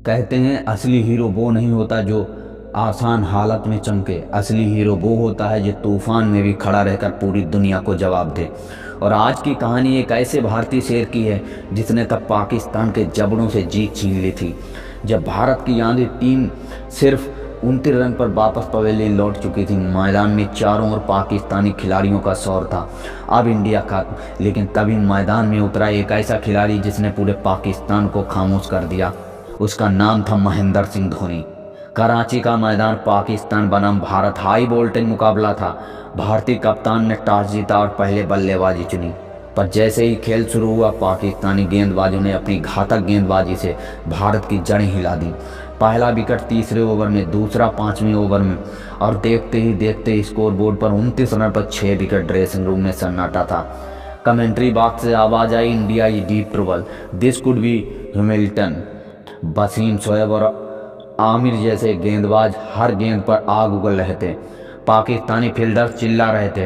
कहते हैं असली हीरो वो नहीं होता जो आसान हालत में चमके, असली हीरो वो होता है जो तूफान में भी खड़ा रहकर पूरी दुनिया को जवाब दे। और आज की कहानी एक ऐसे भारतीय शेर की है जिसने तब पाकिस्तान के जबड़ों से जीत छीन ली थी, जब भारत की आंधी टीम सिर्फ 29 रन पर वापस पवेलियन लौट चुकी थी। मैदान में चारों ओर पाकिस्तानी खिलाड़ियों का शोर था, अब इंडिया का। लेकिन तभी मैदान में उतरा एक ऐसा खिलाड़ी जिसने पूरे पाकिस्तान को खामोश कर दिया। उसका नाम था महेंद्र सिंह धोनी। कराची का मैदान पाकिस्तान बनाम भारत हाई वोल्टेज मुकाबला था। भारतीय कप्तान ने टॉस जीता और पहले बल्लेबाजी चुनी, पर जैसे ही खेल शुरू हुआ पाकिस्तानी गेंदबाजों ने अपनी घातक गेंदबाजी से भारत की जड़ें हिला दी। पहला विकेट तीसरे ओवर में, दूसरा पांचवें ओवर में, और देखते ही देखते स्कोर बोर्ड पर 29 रन पर 6 विकेट। ड्रेसिंग रूम में सन्नाटा था। कमेंट्री बॉक्स से आवाज आई, India is deep trouble, this could be Hamilton. Wasim, Shoaib और आमिर जैसे गेंदबाज हर गेंद पर आग उगल रहे थे। पाकिस्तानी फील्डर्स चिल्ला रहे थे,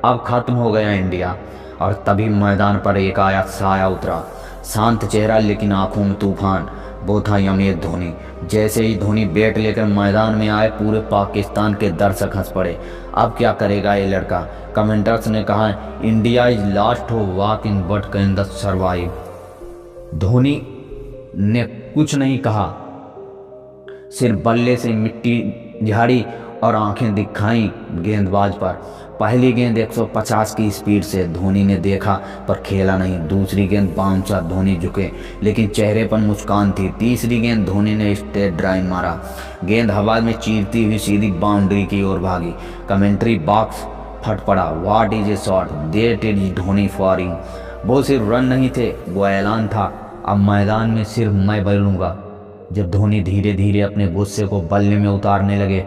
अब खत्म हो गया इंडिया। और तभी मैदान पर एक आया साया उतरा, शांत चेहरा लेकिन आंखों में तूफान। वो था एम.एस. धोनी। जैसे ही धोनी बैट लेकर मैदान में आए, पूरे पाकिस्तान के दर्शक हंस पड़े। अब क्या करेगा ये लड़का? कमेंटर्स ने कहा, इंडिया इज लास्ट हो walk in but can the survive. Dhoni ने कुछ नहीं कहा, सिर्फ बल्ले से मिट्टी झाड़ी और आंखें दिखाई गेंदबाज पर। पहली गेंद 150 की स्पीड से धोनी ने देखा पर खेला नहीं। दूसरी गेंद बाउंसर, धोनी झुके लेकिन चेहरे पर मुस्कान थी। तीसरी गेंद धोनी ने स्ट्रेट ड्राइव मारा, गेंद हवा में चीरती हुई सीधी बाउंड्री की ओर भागी। कमेंट्री बॉक्स फट पड़ा, what is a shot, that is Dhoni forcing. वो सिर्फ रन नहीं थे, वो ऐलान था, अब मैदान में सिर्फ मैं बोलूँगा। जब धोनी धीरे धीरे अपने गुस्से को बल्ले में उतारने लगे,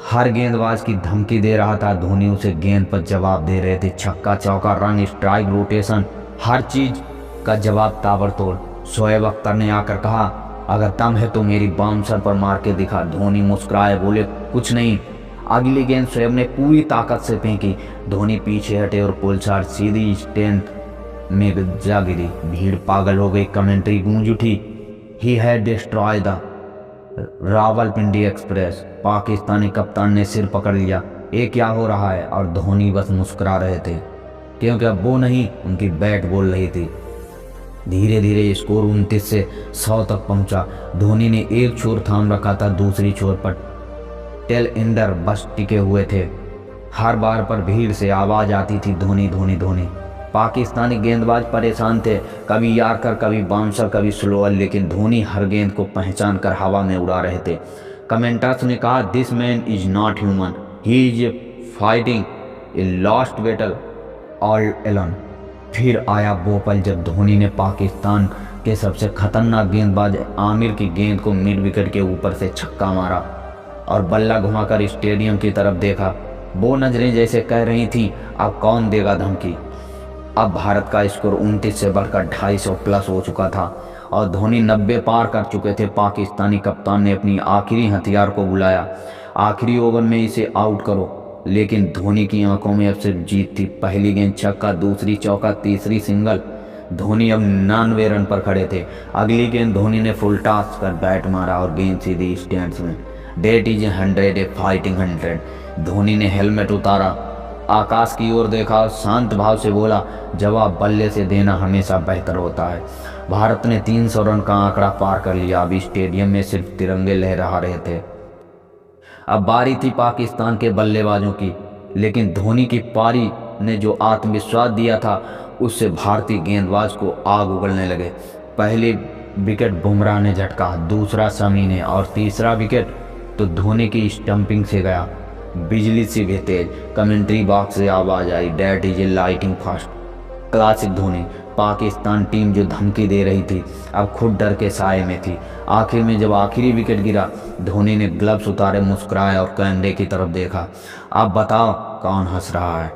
हर गेंदबाज की धमकी दे रहा था, धोनी उसे गेंद पर जवाब दे रहे थे। छक्का, चौका, रन, स्ट्राइक, रोटेशन, हर चीज का जवाब ताबड़तोड़। शोएब अख्तर ने आकर कहा, अगर दम है तो मेरी बाउंसर पर मार के दिखा। धोनी मुस्कुराए, बोले, कुछ नहीं। अगली गेंद शोएब ने पूरी ताकत से फेंकी। धोनी पीछे हटे और पुल शॉट सीधी स्टैंड में जा गिरी। भीड़ पागल हो गई, कमेंट्री गूंज उठी, he had destroy the Rawalpindi express. Pakistani कप्तान ने सिर पकड़ लिया, ये क्या हो रहा है? और धोनी बस मुस्कुरा रहे थे, क्योंकि अब वो नहीं, उनकी बैट बोल रही थी। धीरे धीरे स्कोर 29 से 100 तक पहुंचा। धोनी ने एक छोर थाम रखा था, दूसरी छोर पर टेल एंडर बस टिके हुए थे। हर बार पर भीड़ से आवाज आती थी, धोनी धोनी धोनी। पाकिस्तानी गेंदबाज परेशान थे, कभी यार्कर, कभी बाउंसर, कभी स्लोअर, लेकिन धोनी हर गेंद को पहचान कर हवा में उड़ा रहे थे। कमेंटर्स ने कहा, this man is not human, he is fighting a last battle all alone. फिर वो पल जब धोनी ने पाकिस्तान के सबसे खतरनाक गेंदबाज आमिर की गेंद को मिड विकेट के ऊपर से छक्का मारा और बल्ला घुमाकर स्टेडियम की तरफ देखा। वो नजरें जैसे कह रही थीं, अब कौन देगा धमकी। अब भारत का स्कोर 29 से बढ़कर 250 प्लस हो चुका था और धोनी 90 पार कर चुके थे। पाकिस्तानी कप्तान ने अपनी आखिरी हथियार को बुलाया, आखिरी ओवर में इसे आउट करो। लेकिन धोनी की आंखों में अब सिर्फ जीत थी। पहली गेंद छक्का, दूसरी चौका, तीसरी सिंगल। धोनी अब 99 रन पर खड़े थे। अगली गेंद धोनी ने फुल टॉस कर बैट मारा और गेंद सीधी स्टैंड्स में। That is 100, a fighting 100। Dhoni ने हेलमेट उतारा, आकाश की ओर देखा और शांत भाव से बोला, जवाब बल्ले से देना हमेशा बेहतर होता है। भारत ने 300 रन का आंकड़ा पार कर लिया। अभी स्टेडियम में सिर्फ तिरंगे लहरा रहे थे। अब बारी थी पाकिस्तान के बल्लेबाजों की, लेकिन धोनी की पारी ने जो आत्मविश्वास दिया था, उससे भारतीय गेंदबाज को आग उगलने लगे। पहले विकेट बुमराह ने झटका, दूसरा शमी ने, और तीसरा विकेट तो धोनी की स्टंपिंग से गया, बिजली से भी तेज। कमेंट्री बॉक्स से आवाज आई, that is a lighting fast. Classic Dhoni. Pakistan team जो धमकी दे रही थी, अब खुद डर के साए में थी। आखिर में जब आखिरी विकेट गिरा, धोनी ने ग्लव्स उतारे, मुस्कुराया और कैमरे की तरफ देखा, अब बताओ कौन हंस रहा है।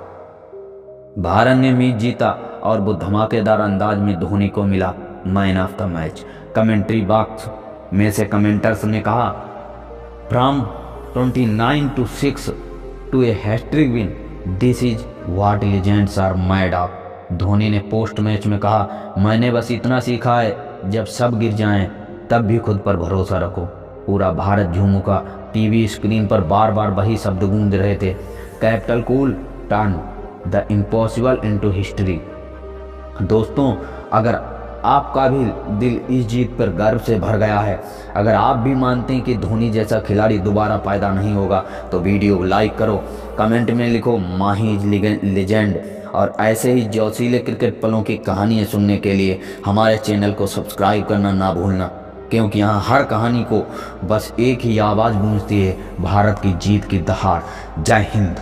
भारत ने मैच जीता और वो धमाकेदार अंदाज में धोनी को मिला man of the match. Commentary box में से कमेंटर्स ने कहा, from 29 to 6 to a hat-trick win, this is what legends are made of. Dhoni ने पोस्ट मैच में कहा, मैंने बस इतना सीखा है, जब सब गिर जाएं तब भी खुद पर भरोसा रखो। पूरा भारत झूम उठा। टीवी स्क्रीन पर बार बार वही शब्द गूंज रहे थे, capital cool turn the impossible into history. दोस्तों, अगर आपका भी दिल इस जीत पर गर्व से भर गया है, अगर आप भी मानते हैं कि धोनी जैसा खिलाड़ी दोबारा पैदा नहीं होगा, तो वीडियो को लाइक करो, कमेंट में लिखो माही इज लेजेंड। और ऐसे ही जोशीले क्रिकेट पलों की कहानियाँ सुनने के लिए हमारे चैनल को सब्सक्राइब करना ना भूलना, क्योंकि यहाँ हर कहानी को बस एक ही आवाज़ गूंजती है, भारत की जीत की दहाड़। जय हिंद।